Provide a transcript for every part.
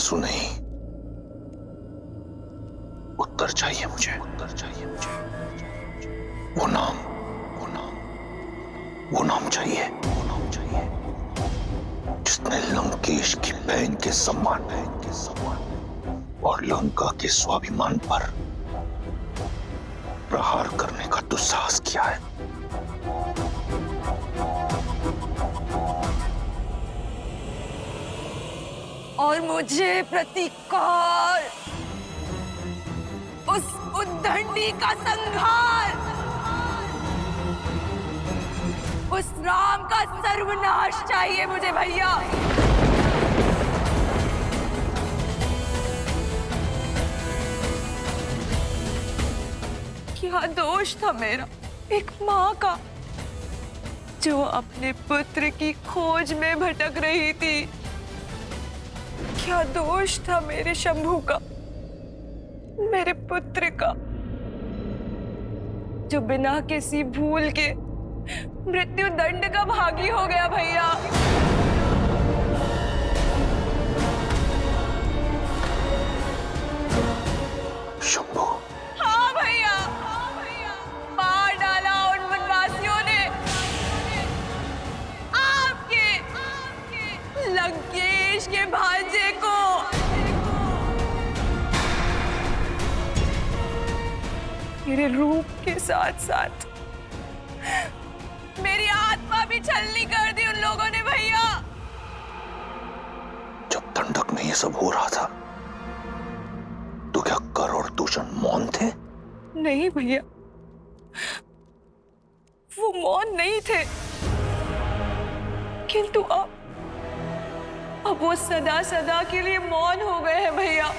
आंसू नहीं, उत्तर चाहिए मुझे, उत्तर चाहिए मुझे। वो नाम, वो नाम, वो नाम चाहिए, वो नाम चाहिए जिसने लंकेश की बहन के सम्मान और लंका के स्वाभिमान पर प्रहार करने का दुस्साहस किया है। और मुझे प्रतीकार, उस उद्दंडी का संहार, उस राम का सर्वनाश चाहिए मुझे भैया। क्या दोष था मेरा, एक माँ का, जो अपने पुत्र की खोज में भटक रही थी। क्या दोष था मेरे शंभू का, मेरे पुत्र का, जो बिना किसी भूल के मृत्यु दंड का भागी हो गया भैया। शंभू, हाँ भैया, मार डाला उन वनवासियों ने आपके लंकेश के भांजे को। मेरे रूप के साथ साथ मेरी आत्मा भी छलनी कर दी उन लोगों ने भैया। जब दंडक में ये सब हो रहा था तो क्या कर और दूषण मौन थे? नहीं भैया, वो मौन नहीं थे, किंतु अब वो सदा सदा के लिए मौन हो गए हैं भैया।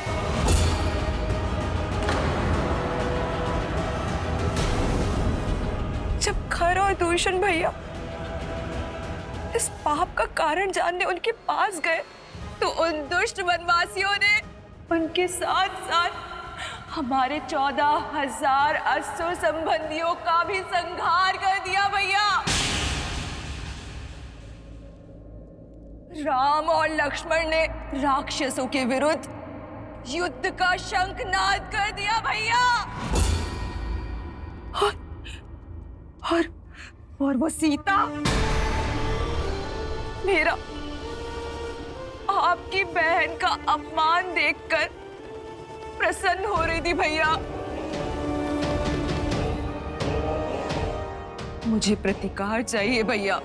जब खर और दूषण भैया इस पाप का कारण जानने उनके पास गए तो उन दुष्ट वनवासियों ने उनके साथ साथ हमारे 14,000 असुर संबंधियों का भी संहार कर दिया भैया। राम और लक्ष्मण ने राक्षसों के विरुद्ध युद्ध का शंखनाद कर दिया भैया। और वो सीता मेरा आपकी बहन का अपमान देखकर प्रसन्न हो रही थी भैया। मुझे प्रतिकार चाहिए भैया,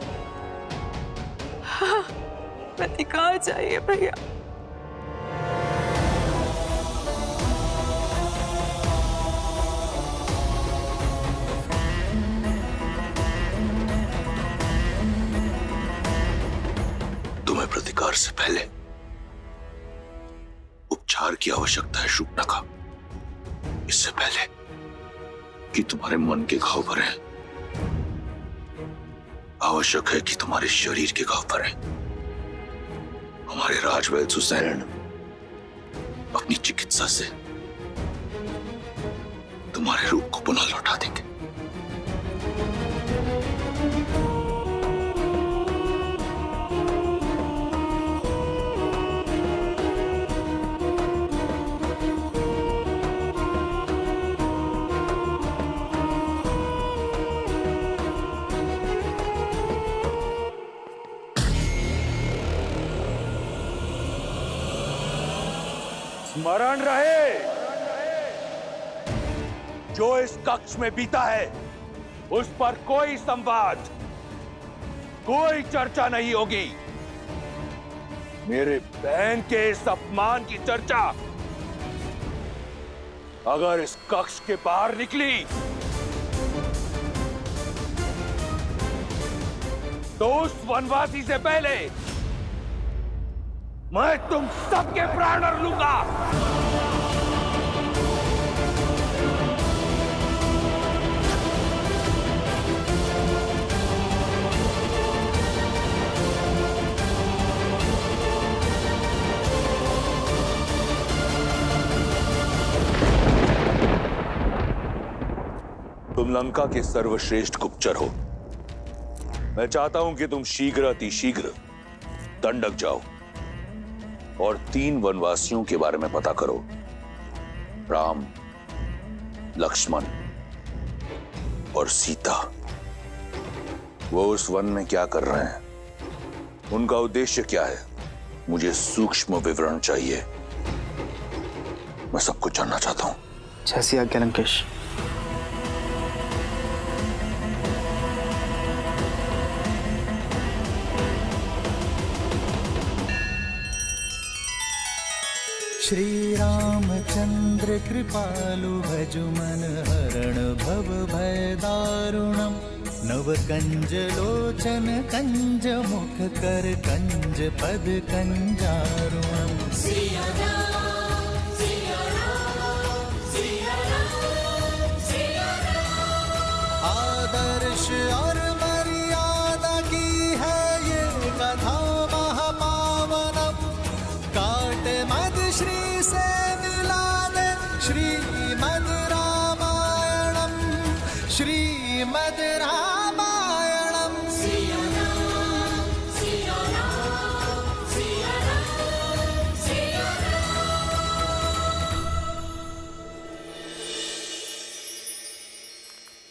हाँ, प्रतिकार चाहिए भैया। तुम्हें प्रतिकार से पहले उपचार की आवश्यकता है शूर्पणखा। इससे पहले कि तुम्हारे मन के घाव भरे, आवश्यक है कि तुम्हारे शरीर के घाव भरे। हमारे राजवैद्य सुसैन अपनी चिकित्सा से तुम्हारे रूप को पुनः लौटा देंगे। स्मरण रहे, जो इस कक्ष में बीता है उस पर कोई संवाद, कोई चर्चा नहीं होगी। मेरे बहन के इस अपमान की चर्चा अगर इस कक्ष के बाहर निकली तो उस वनवासी से पहले मैं तुम सबके प्राण हर लूंगा। तुम लंका के सर्वश्रेष्ठ गुप्तचर हो। मैं चाहता हूं कि तुम शीघ्र अति शीघ्र दंडक जाओ और 3 वनवासियों के बारे में पता करो, राम, लक्ष्मण और सीता। वो उस वन में क्या कर रहे हैं, उनका उद्देश्य क्या है, मुझे सूक्ष्म विवरण चाहिए। मैं सब कुछ जानना चाहता हूं। जैसी आज्ञा लंकेश। श्री रामचंद्र कृपालु भजु मन हरण भव भय दारुणम। नव कंज लोचन कंज मुख कर कंज पद कंजारुणम। आदर्श और मर्यादा की है ये कथा महापावनम। काट मद श्री से मिला दे श्रीमद रामायणम। श्रीमद रामायणम।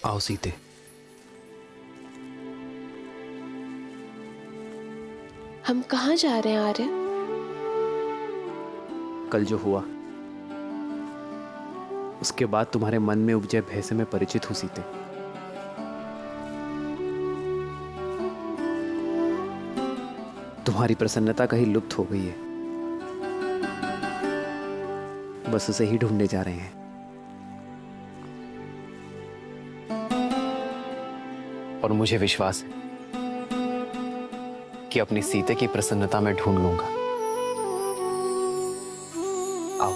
आओ सीते। हम कहाँ जा रहे हैं आर्य? कल जो हुआ उसके बाद तुम्हारे मन में उपजे भय से मैं परिचित हूं सीते। तुम्हारी प्रसन्नता कहीं लुप्त हो गई है, बस उसे ही ढूंढने जा रहे हैं। और मुझे विश्वास है कि अपनी सीते की प्रसन्नता मैं ढूंढ लूंगा। आओ।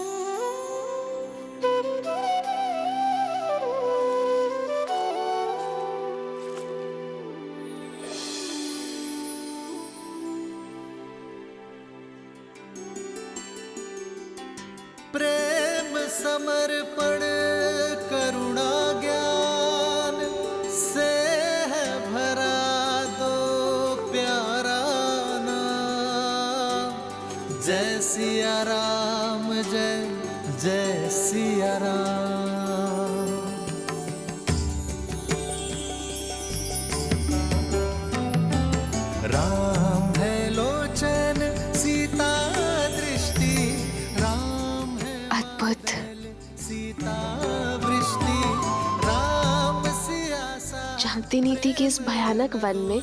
प्रेम समर्पण करुणा ज्ञान से है भरा दो प्यारा नाम। जय सिया राम, जय जय सिया राम। राम है लोचन सीता दृष्टि। राम है अद्भुत। सीता वृष्टि। राम सिया सा। जानती नहीं थी कि इस भयानक वन में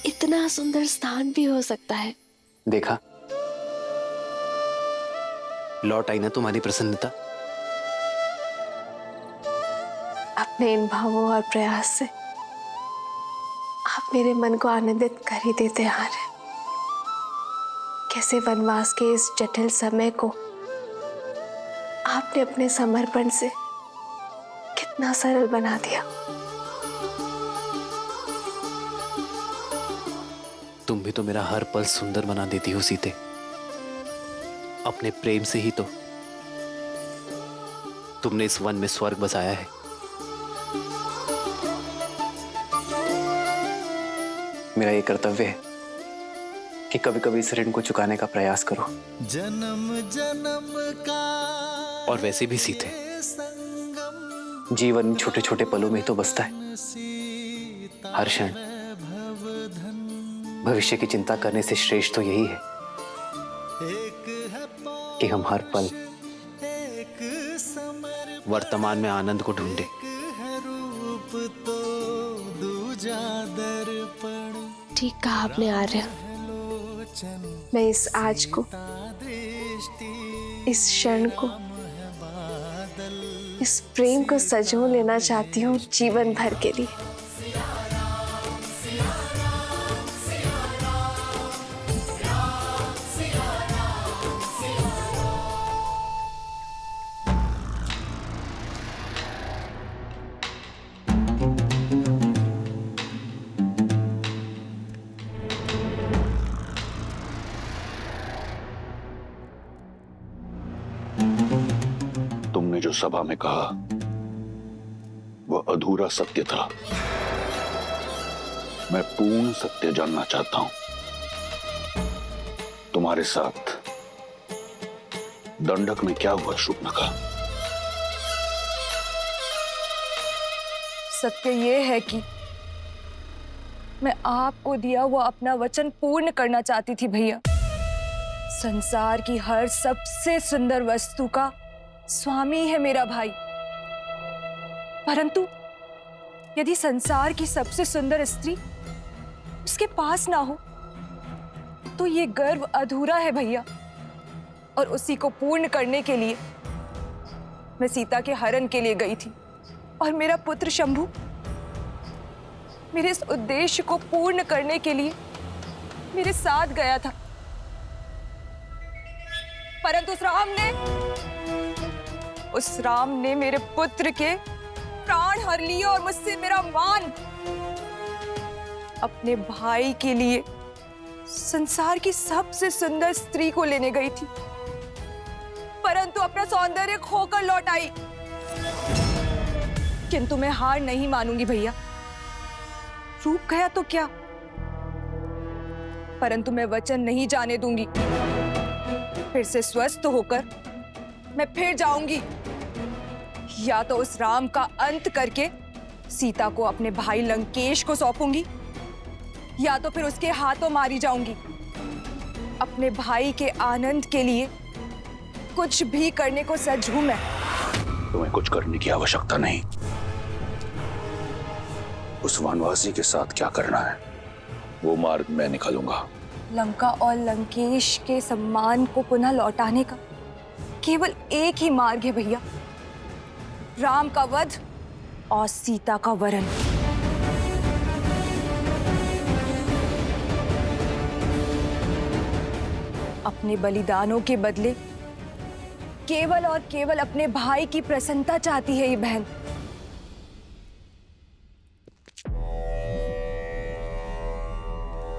इतना सुंदर स्थान भी हो सकता है। देखा, लौट आई ना तुम्हारी प्रसन्नता। अपने इन भावों और प्रयास से आप मेरे मन को आनंदित कर ही देते आ रहे। कैसे वनवास के इस जटिल समय को आपने अपने समर्पण से कितना सरल बना दिया। तुम भी तो मेरा हर पल सुंदर बना देती हो सीते। अपने प्रेम से ही तो तुमने इस वन में स्वर्ग बसाया है। मेरा ये कर्तव्य है कि कभी कभी इस ऋण को चुकाने का प्रयास करो। जन्म जन्म का और वैसे भी सीते, संगम। जीवन छोटे छोटे पलों में ही तो बसता है। सीता हर क्षण भवधन। भविष्य की चिंता करने से श्रेष्ठ तो यही है एक है पौष, कि हम हर पल एक समर्पण। वर्तमान में आनंद को ढूंढे। एक है रूप तो दूजा दर्पण। ठीक कहा आपने आर्य। लोचन मैं इस आज को, दृष्टि। इस क्षण को, बादल इस प्रेम को सजो लेना चाहती हूँ जीवन भर के लिए। तुमने जो सभा में कहा वह अधूरा सत्य था। मैं पूर्ण सत्य जानना चाहता हूं। तुम्हारे साथ दंडक में क्या हुआ शूर्पणखा? सत्य ये है कि मैं आपको दिया हुआ अपना वचन पूर्ण करना चाहती थी भैया। संसार की हर सबसे सुंदर वस्तु का स्वामी है मेरा भाई, परंतु यदि संसार की सबसे सुंदर स्त्री उसके पास ना हो तो ये गर्व अधूरा है भैया। और उसी को पूर्ण करने के लिए मैं सीता के हरण के लिए गई थी और मेरा पुत्र शंभु मेरे इस उद्देश्य को पूर्ण करने के लिए मेरे साथ गया था, परंतु उस राम ने मेरे पुत्र के प्राण हर लिए और मुझसे मेरा मान। अपने भाई के लिए संसार की सबसे सुंदर स्त्री को लेने गई थी, परंतु अपना सौंदर्य खोकर लौट आई। किंतु मैं हार नहीं मानूंगी भैया। रूप गया तो क्या, परंतु मैं वचन नहीं जाने दूंगी। फिर से स्वस्थ होकर मैं फिर जाऊंगी, या तो उस राम का अंत करके सीता को अपने भाई लंकेश को सौंपूंगी, या तो फिर उसके हाथों मारी जाऊंगी। अपने भाई के आनंद के लिए कुछ भी करने को सज्ज हूं मैं। तुम्हें कुछ करने की आवश्यकता नहीं। उस वनवासी के साथ क्या करना है वो मार्ग मैं निकालूंगा। लंका और लंकेश के सम्मान को पुनः लौटाने का केवल एक ही मार्ग है भैया, राम का वध और सीता का वरण। अपने बलिदानों के बदले केवल और केवल अपने भाई की प्रसन्नता चाहती है ये बहन।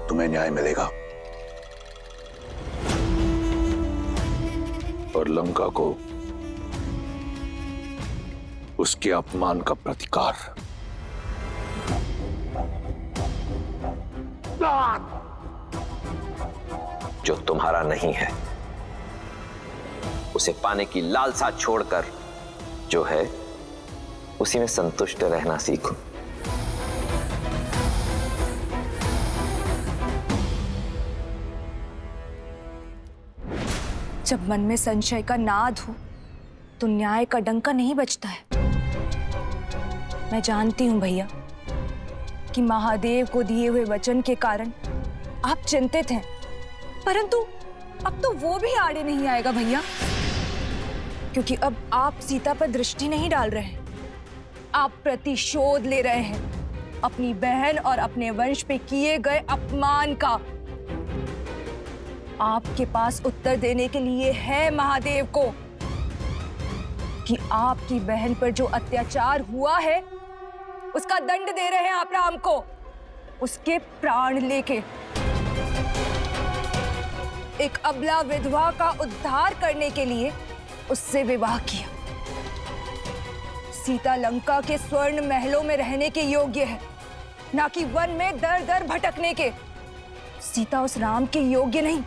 तुम्हें न्याय मिलेगा और लंका को उसके अपमान का प्रतिकार। जो तुम्हारा नहीं है उसे पाने की लालसा छोड़कर जो है उसी में संतुष्ट रहना सीखो। जब मन में संशय का नाद हो तो न्याय का डंका नहीं बजता है। मैं जानती हूं भैया कि महादेव को दिए हुए वचन के कारण आप चिंतित हैं, परंतु अब तो वो भी आड़े नहीं आएगा भैया, क्योंकि अब आप सीता पर दृष्टि नहीं डाल रहे हैं, आप प्रतिशोध ले रहे हैं अपनी बहन और अपने वंश पे किए गए अपमान का। आपके पास उत्तर देने के लिए है महादेव को कि आपकी बहन पर जो अत्याचार हुआ है उसका दंड दे रहे हैं आप राम को, उसके प्राण लेके। एक अबला विधवा का उद्धार करने के लिए उससे विवाह किया। सीता लंका के स्वर्ण महलों में रहने के योग्य है, ना कि वन में दर दर भटकने के। सीता उस राम के योग्य नहीं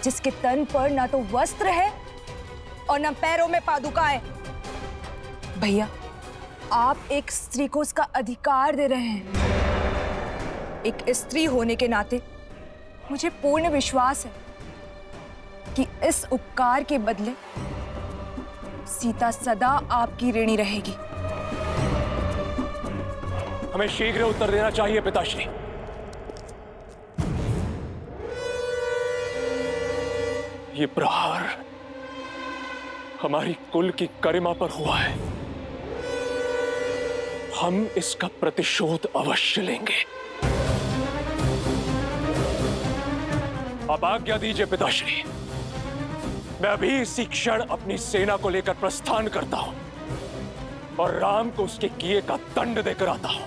जिसके तन पर ना तो वस्त्र है और ना पैरों में पादुकाएं। भैया, आप एक स्त्री को उसका अधिकार दे रहे हैं। एक स्त्री होने के नाते मुझे पूर्ण विश्वास है कि इस उपकार के बदले सीता सदा आपकी ऋणी रहेगी। हमें शीघ्र उत्तर देना चाहिए पिताश्री। ये प्रहार हमारी कुल की गरिमा पर हुआ है, हम इसका प्रतिशोध अवश्य लेंगे। अब आज्ञा दीजिए पिताश्री, मैं अभी इसी क्षण अपनी सेना को लेकर प्रस्थान करता हूं और राम को उसके किए का दंड देकर आता हूं।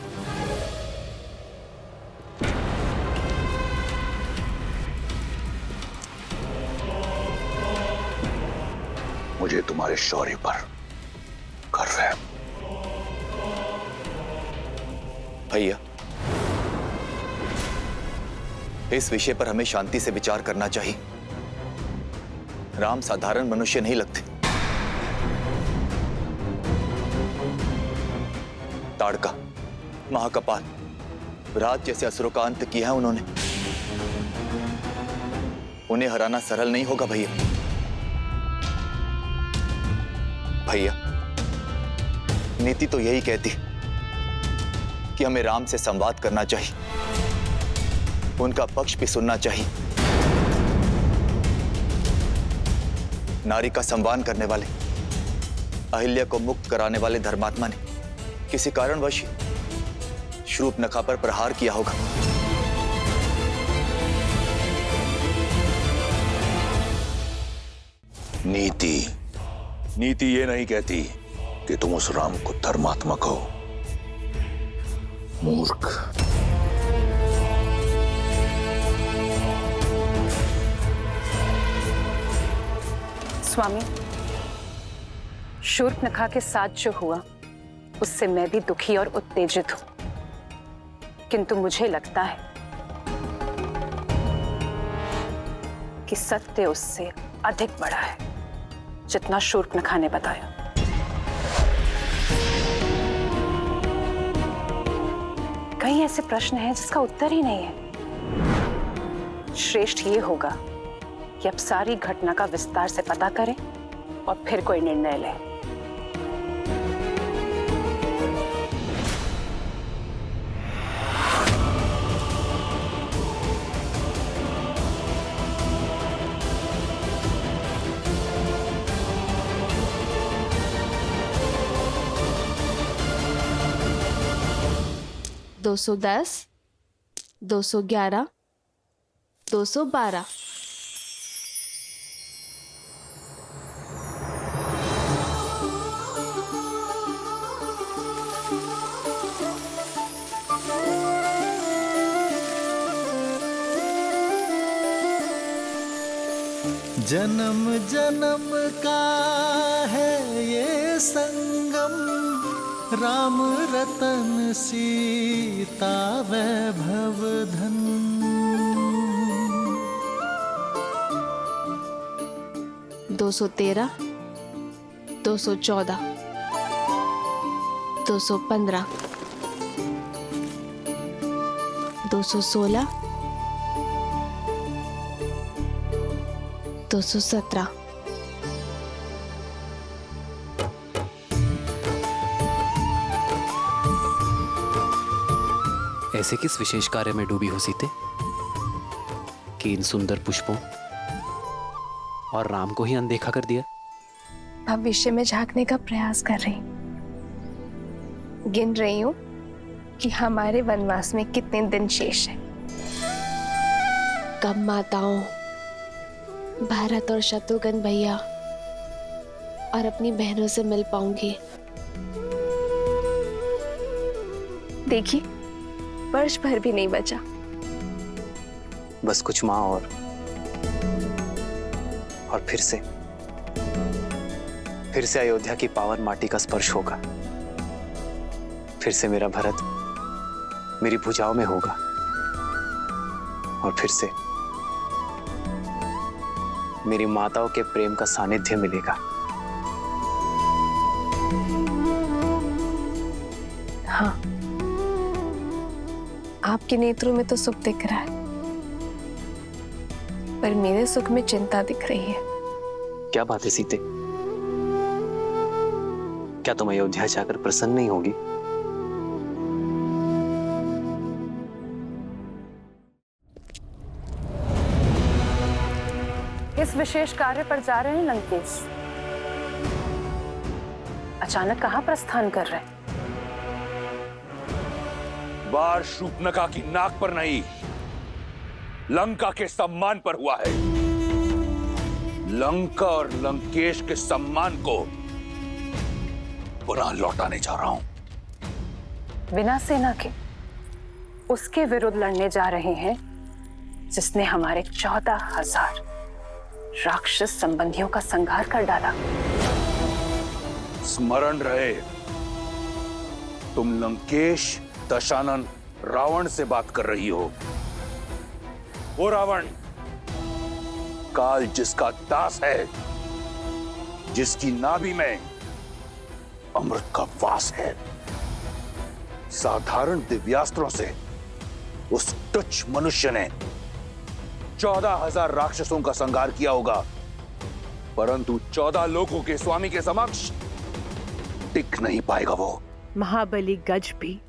मुझे तुम्हारे शौर्य पर गर्व है। भैया, इस विषय पर हमें शांति से विचार करना चाहिए। राम साधारण मनुष्य नहीं लगते। ताड़का, महाकपाल, विराट जैसे असुरों का अंत किया है उन्होंने। उन्हें हराना सरल नहीं होगा भैया। भैया, नीति तो यही कहती कि हमें राम से संवाद करना चाहिए, उनका पक्ष भी सुनना चाहिए। नारी का सम्मान करने वाले, अहिल्या को मुक्त कराने वाले धर्मात्मा ने किसी कारणवश शूर्पणखा पर प्रहार किया होगा। नीति ये नहीं कहती कि तुम उस राम को धर्मात्मा कहो। मूर्ख। स्वामी, शूर्पणखा के साथ जो हुआ उससे मैं भी दुखी और उत्तेजित हूं, किंतु मुझे लगता है कि सत्य उससे अधिक बड़ा है जितना शूर्पणखा ने बताया। कई ऐसे प्रश्न हैं जिसका उत्तर ही नहीं है। श्रेष्ठ ये होगा कि अब सारी घटना का विस्तार से पता करें और फिर कोई निर्णय लें। दो 210, 211, 212। जन्म जन्म का है ये संगम, राम रतन सीता वैभव धन। 213, 214, 215, 216, 217। ऐसे किस विशेष कार्य में डूबी हो सीते कि इन सुंदर पुष्पों और राम को ही अनदेखा कर दिया? भविष्य में झांकने का प्रयास कर रही, गिन रही हूं कि हमारे वनवास में कितने दिन शेष हैं। कब माताओं, भरत और शत्रुघ्न भैया और अपनी बहनों से मिल पाऊंगी। देखिए, वर्ष भर भी नहीं बचा। बस कुछ माह और फिर से अयोध्या की पावन माटी का स्पर्श होगा। फिर से मेरा भरत मेरी भुजाओं में होगा और फिर से मेरी माताओं के प्रेम का सानिध्य मिलेगा। हाँ, आपके नेत्रों में तो सुख दिख रहा है, पर मेरे सुख में चिंता दिख रही है। क्या बात है सीते? क्या तुम अयोध्या जाकर प्रसन्न नहीं होगी? इस विशेष कार्य पर जा रहे हैं लंकेश? अचानक कहां प्रस्थान कर रहे हैं? वार शूर्पणखा की नाक पर नहीं, लंका के सम्मान पर हुआ है। लंका और लंकेश के सम्मान को पुनः लौटाने जा रहा हूं। बिना सेना के उसके विरुद्ध लड़ने जा रहे हैं जिसने हमारे 14,000 राक्षस संबंधियों का संहार कर डाला। स्मरण रहे, तुम लंकेश, दशानन, रावण से बात कर रही हो। वो रावण काल जिसका दास है, जिसकी नाभि में अमृत का वास है, साधारण दिव्यास्त्रों से उस तुच्छ मनुष्य ने 14,000 राक्षसों का संहार किया होगा, परंतु 14 लोगों के स्वामी के समक्ष टिक नहीं पाएगा वो। महाबली गज भी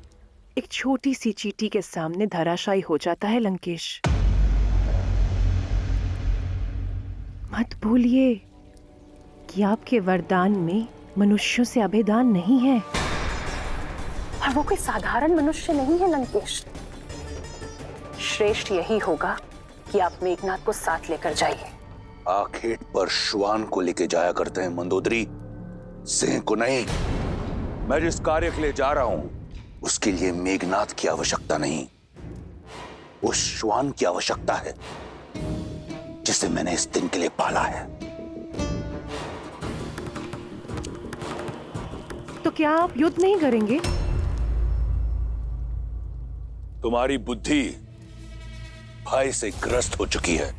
एक छोटी सी चींटी के सामने धराशायी हो जाता है लंकेश। मत भूलिए कि आपके वरदान में मनुष्यों से अभेदान नहीं है। और वो कोई साधारण मनुष्य नहीं है लंकेश। श्रेष्ठ यही होगा कि आप मेघनाथ को साथ लेकर जाइए। आखेट पर श्वान को लेके जाया करते हैं मंदोदरी, सिंह को नहीं। मैं जिस कार्य के लिए जा रहा हूं उसके लिए मेघनाथ की आवश्यकता नहीं, उस श्वान की आवश्यकता है जिसे मैंने इस दिन के लिए पाला है। तो क्या आप युद्ध नहीं करेंगे? तुम्हारी बुद्धि भय से ग्रस्त हो चुकी है।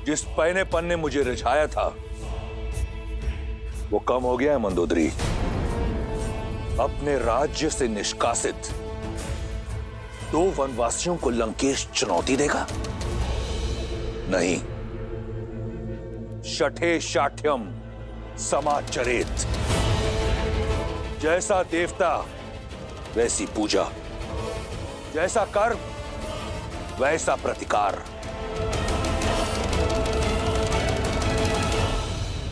जिस पहनेपन ने मुझे रिझाया था वो कम हो गया है मंदोदरी। अपने राज्य से निष्कासित 2 वनवासियों को लंकेश चुनौती देगा? नहीं। शठे शाठ्यम समाचरेत। जैसा देवता वैसी पूजा, जैसा कर्म वैसा प्रतिकार।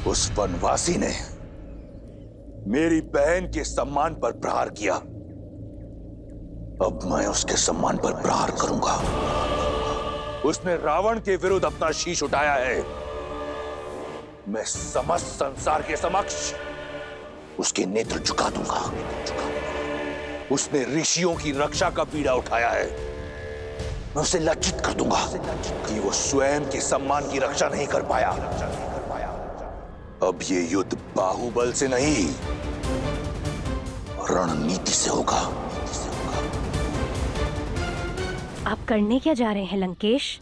उस वनवासी ने मेरी बहन के सम्मान पर प्रहार किया, अब मैं उसके सम्मान पर प्रहार करूंगा। उसने रावण के विरुद्ध अपना शीश उठाया है, मैं समस्त संसार के समक्ष उसके नेत्र झुका दूंगा। उसने ऋषियों की रक्षा का बीड़ा उठाया है, मैं उसे लज्जित कर दूंगा कि वो स्वयं के सम्मान की रक्षा नहीं कर पाया। अब ये युद्ध बाहुबल से नहीं, रणनीति से होगा। आप करने क्या जा रहे हैं लंकेश?